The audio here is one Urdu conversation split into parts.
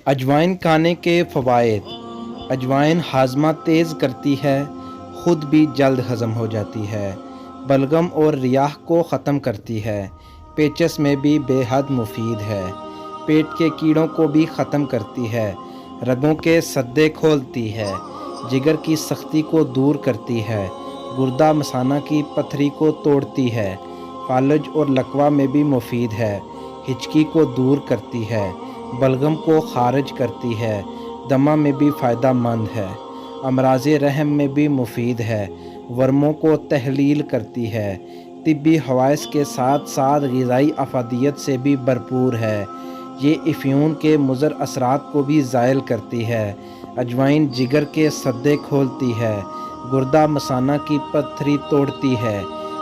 اجوائن کھانے کے فوائد۔ اجوائن ہاضمہ تیز کرتی ہے، خود بھی جلد ہضم ہو جاتی ہے، بلغم اور ریاح کو ختم کرتی ہے، پیچس میں بھی بے حد مفید ہے، پیٹ کے کیڑوں کو بھی ختم کرتی ہے، رگوں کے سدے کھولتی ہے، جگر کی سختی کو دور کرتی ہے، گردہ مثانہ کی پتھری کو توڑتی ہے، فالج اور لکوہ میں بھی مفید ہے، ہچکی کو دور کرتی ہے، بلغم کو خارج کرتی ہے، دمہ میں بھی فائدہ مند ہے، امراض رحم میں بھی مفید ہے، ورموں کو تحلیل کرتی ہے، طبی حوائص کے ساتھ ساتھ غذائی افادیت سے بھی بھرپور ہے، یہ افیون کے مضر اثرات کو بھی زائل کرتی ہے، اجوائن جگر کے سدے کھولتی ہے، گردہ مثانہ کی پتھری توڑتی ہے،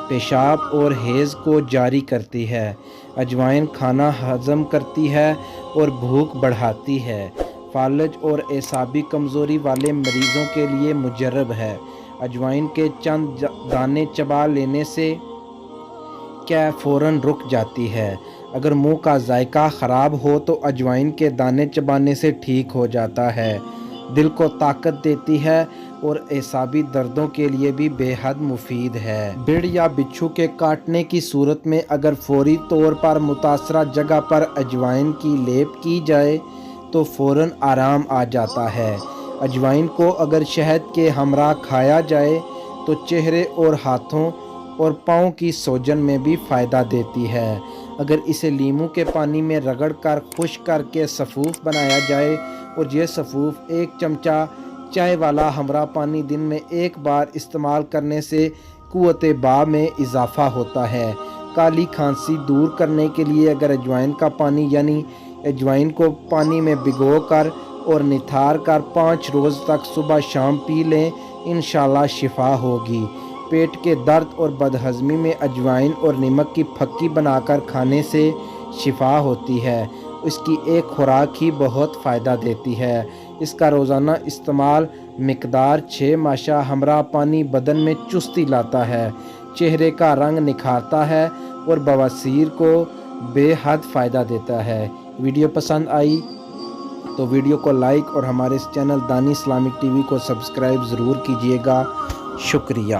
پیشاب اور حیض کو جاری کرتی ہے، اجوائن کھانا ہضم کرتی ہے اور بھوک بڑھاتی ہے، فالج اور اعصابی کمزوری والے مریضوں کے لیے مجرب ہے، اجوائن کے چند دانے چبا لینے سے کیف فوراً رک جاتی ہے، اگر منہ کا ذائقہ خراب ہو تو اجوائن کے دانے چبانے سے ٹھیک ہو جاتا ہے، دل کو طاقت دیتی ہے اور اعصابی دردوں کے لیے بھی بے حد مفید ہے۔ بڑھ یا بچھو کے کاٹنے کی صورت میں اگر فوری طور پر متاثرہ جگہ پر اجوائن کی لیپ کی جائے تو فوراً آرام آ جاتا ہے، اجوائن کو اگر شہد کے ہمراہ کھایا جائے تو چہرے اور ہاتھوں اور پاؤں کی سوجن میں بھی فائدہ دیتی ہے، اگر اسے لیموں کے پانی میں رگڑ کر خشک کر کے سفوف بنایا جائے اور یہ سفوف 1 چمچہ چائے والا ہمراہ پانی دن میں 1 بار استعمال کرنے سے قوت باء میں اضافہ ہوتا ہے، کالی کھانسی دور کرنے کے لیے اگر اجوائن کا پانی یعنی اجوائن کو پانی میں بھگو کر اور نتھار کر 5 روز تک صبح شام پی لیں انشاءاللہ شفا ہوگی، پیٹ کے درد اور بدہضمی میں اجوائن اور نمک کی پھکی بنا کر کھانے سے شفا ہوتی ہے، اس کی ایک خوراک ہی بہت فائدہ دیتی ہے، اس کا روزانہ استعمال مقدار 6 ماشا ہمراہ پانی بدن میں چستی لاتا ہے، چہرے کا رنگ نکھارتا ہے اور بواسیر کو بے حد فائدہ دیتا ہے۔ ویڈیو پسند آئی تو ویڈیو کو لائک اور ہمارے اس چینل دانی اسلامک ٹی وی کو سبسکرائب ضرور کیجیے گا، شکریہ۔